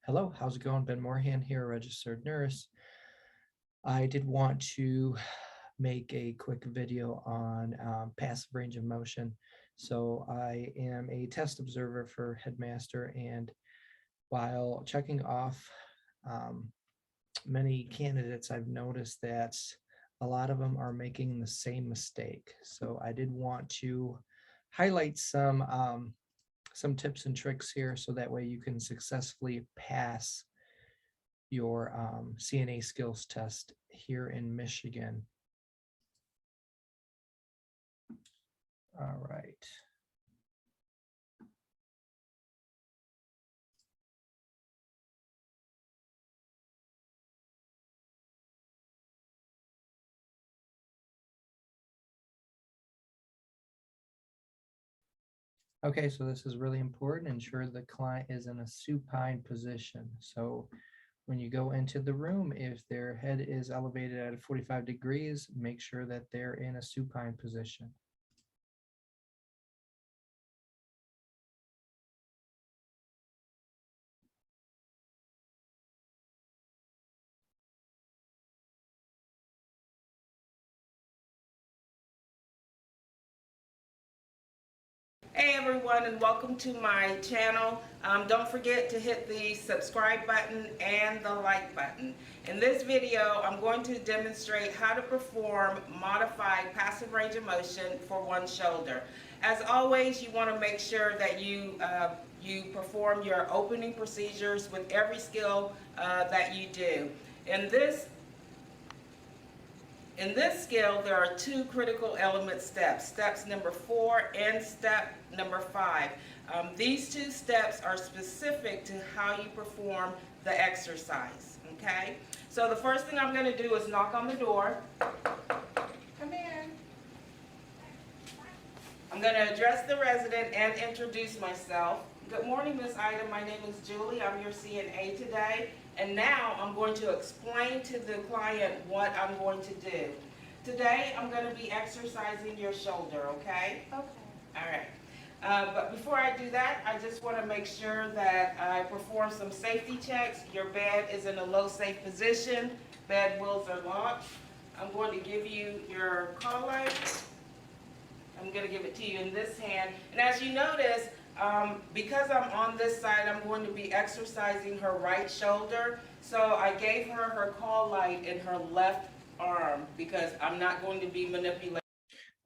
Hello, how's it going? Ben Moorhan here, registered nurse. I did want to make a quick video on passive range of motion. So I am a test observer for headmaster, and while checking off um, many candidates, I've noticed that a lot of them are making the same mistake. So I did want to highlight some tips and tricks here so that way you can successfully pass your CNA skills test here in Michigan. All right. Okay, so this is really important. Ensure the client is in a supine position. So when you go into the room, if their head is elevated at 45 degrees, make sure that they're in a supine position. Hey everyone, and welcome to my channel. Don't forget to hit the subscribe button and the like button. In this video, I'm going to demonstrate how to perform modified passive range of motion for one shoulder. As always, you want to make sure that you perform your opening procedures with every skill that you do. In this skill, there are two critical element steps, steps number 4 and step number 5. These two steps are specific to how you perform the exercise, okay? So the first thing I'm going to do is knock on the door. Come in. I'm going to address the resident and introduce myself. Good morning, Miss Ida. My name is Julie. I'm your CNA today. And now I'm going to explain to the client what I'm going to do. Today, I'm going to be exercising your shoulder, okay? Okay. All right. But before I do that, I just want to make sure that I perform some safety checks. Your bed is in a low safe position. Bed wheels are locked. I'm going to give you your call light. I'm going to give it to you in this hand. And as you notice, because I'm on this side, I'm going to be exercising her right shoulder. So I gave her her call light in her left arm because I'm not going to be manipulating.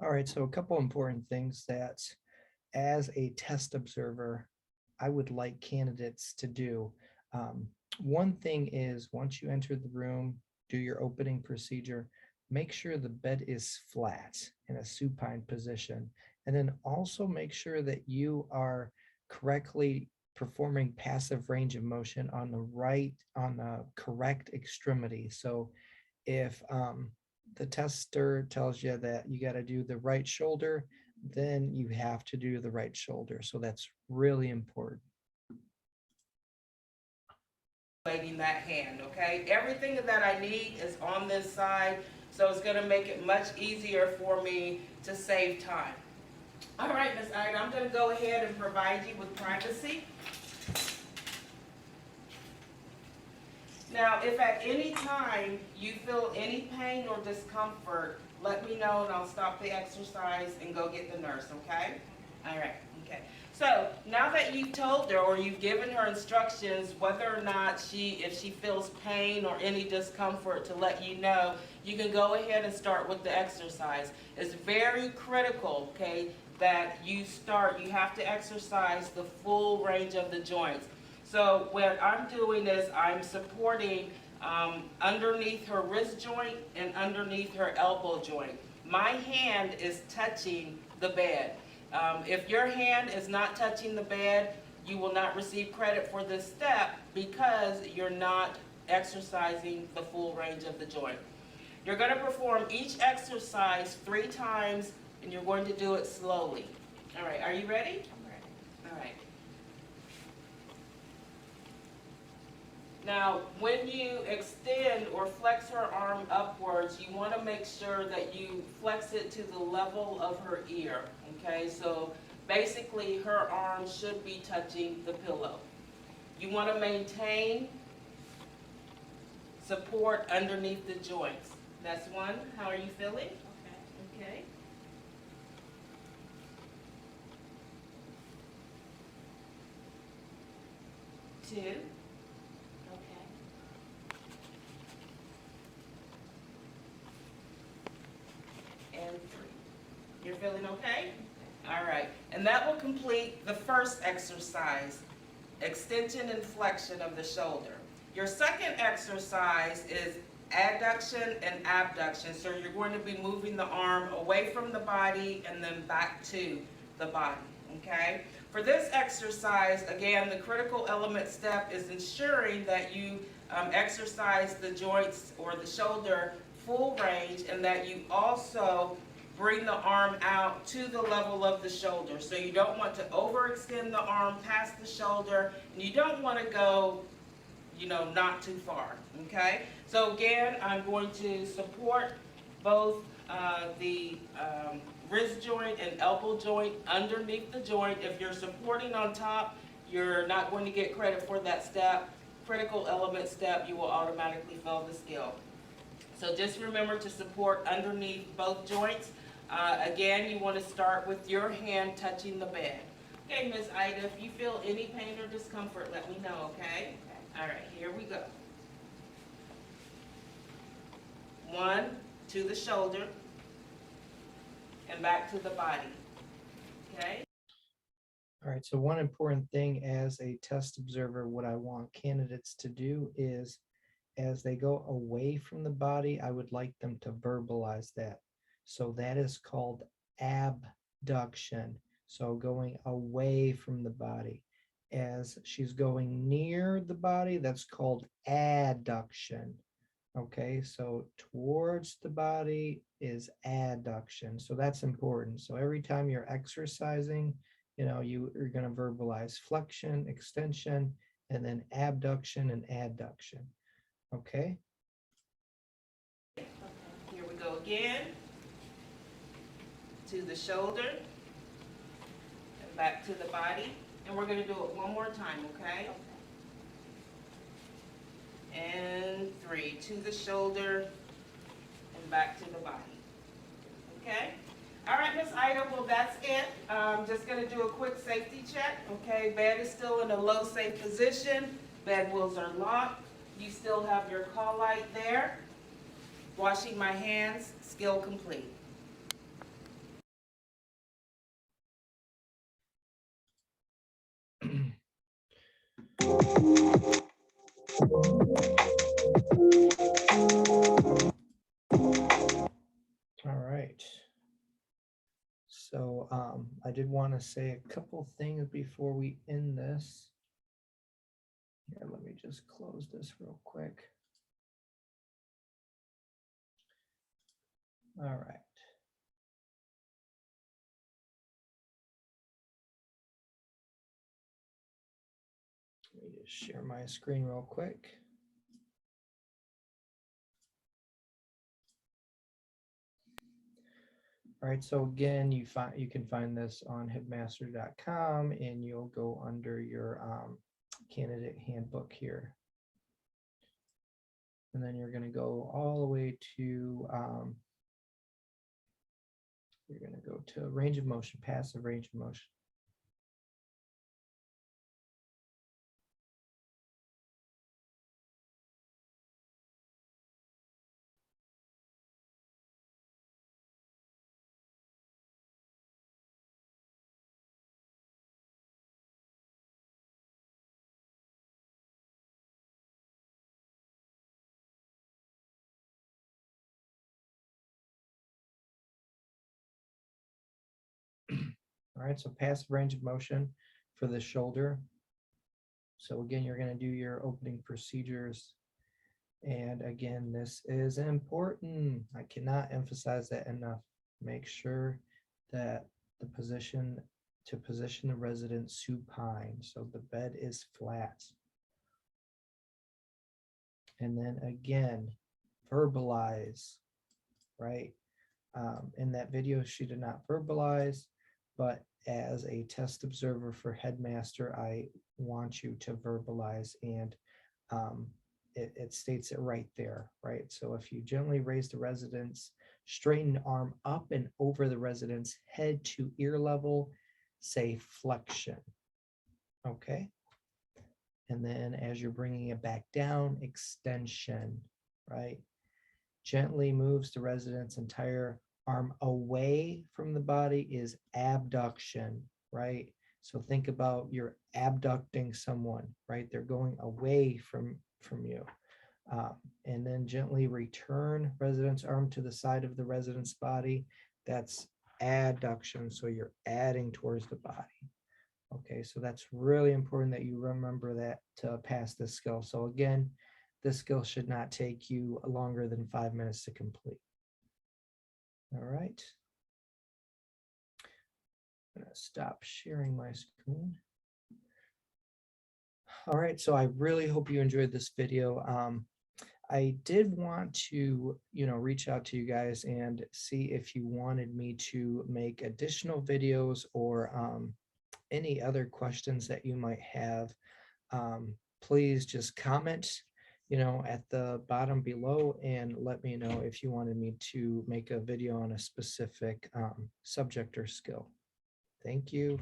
All right, so a couple important things that as a test observer, I would like candidates to do. One thing is once you enter the room, do your opening procedure, make sure the bed is flat in a supine position. And then also make sure that you are correctly performing passive range of motion on the correct extremity. So if the tester tells you that you got to do the right shoulder, then you have to do the right shoulder. So that's really important. That hand, okay? Everything that I need is on this side, so it's going to make it much easier for me to save time. All right, Ms. Ida, I'm going to go ahead and provide you with privacy. Now, if at any time you feel any pain or discomfort, let me know and I'll stop the exercise and go get the nurse, okay? All right, okay. So now that you've told her or you've given her instructions whether or not if she feels pain or any discomfort to let you know, you can go ahead and start with the exercise. It's very critical, okay, that you have to exercise the full range of the joints. So what I'm doing is I'm supporting underneath her wrist joint and underneath her elbow joint. My hand is touching the bed. If your hand is not touching the bed, you will not receive credit for this step because you're not exercising the full range of the joint. You're going to perform each exercise 3 times and you're going to do it slowly. All right, are you ready? I'm ready. All right. Now, when you extend or flex her arm upwards, you want to make sure that you flex it to the level of her ear, okay? So basically, her arm should be touching the pillow. You want to maintain support underneath the joints. That's one. How are you feeling? Okay. 2. Okay. And 3. You're feeling okay? All right. And that will complete the first exercise, extension and flexion of the shoulder. Your second exercise is adduction and abduction. So you're going to be moving the arm away from the body and then back to the body, okay? For this exercise, again, the critical element step is ensuring that you exercise the joints or the shoulder full range, and that you also bring the arm out to the level of the shoulder. So you don't want to overextend the arm past the shoulder, and you don't want to go, not too far, okay? So again, I'm going to support both the wrist joint and elbow joint underneath the joint. If you're supporting on top, you're not going to get credit for that step. Critical element step, you will automatically fail the skill. So just remember to support underneath both joints. Again, you want to start with your hand touching the bed. Okay, Ms. Ida, if you feel any pain or discomfort, let me know, okay? All right, here we go. 1 to the shoulder and back to the body, okay? All right, so one important thing as a test observer, what I want candidates to do is as they go away from the body, I would like them to verbalize that. So that is called abduction. So going away from the body. As she's going near the body, that's called adduction. Okay, so towards the body is adduction. So that's important. So every time you're exercising, you're going to verbalize flexion, extension, and then abduction and adduction. Okay. Here we go again. To the shoulder and back to the body. And we're going to do it one more time, okay? And 3, to the shoulder and back to the body. Okay? All right, Miss Ida, well, that's it. I'm just going to do a quick safety check. Okay, bed is still in a low safe position. Bed wheels are locked. You still have your call light there. Washing my hands, skill complete. All right. So I did want to say a couple things before we end this. Here, let me just close this real quick. All right. Let me just share my screen real quick. All right, so again, you can find this on headmaster.com, and you'll go under your candidate handbook here. And then you're going to go all the way to, you're going to go to range of motion, passive range of motion. All right, so passive range of motion for the shoulder. So again, you're going to do your opening procedures. And again, this is important. I cannot emphasize that enough. Make sure that to position the resident supine, so the bed is flat. And then again, verbalize, right? In that video, she did not verbalize, but as a test observer for headmaster, I want you to verbalize, and it states it right there, right? So if you gently raise the resident's straightened arm up and over the resident's head to ear level, say flexion, okay? And then as you're bringing it back down, extension, right? Gently moves the resident's entire arm away from the body is abduction, right? So think about you're abducting someone, right? They're going away from you. And then gently return resident's arm to the side of the resident's body. That's adduction. So you're adding towards the body. Okay, so that's really important that you remember that to pass this skill. So again, this skill should not take you longer than 5 minutes to complete. All right. I'm gonna stop sharing my screen. All right, so I really hope you enjoyed this video. I did want to, reach out to you guys and see if you wanted me to make additional videos or any other questions that you might have. Please just comment, at the bottom below and let me know if you wanted me to make a video on a specific subject or skill. Thank you.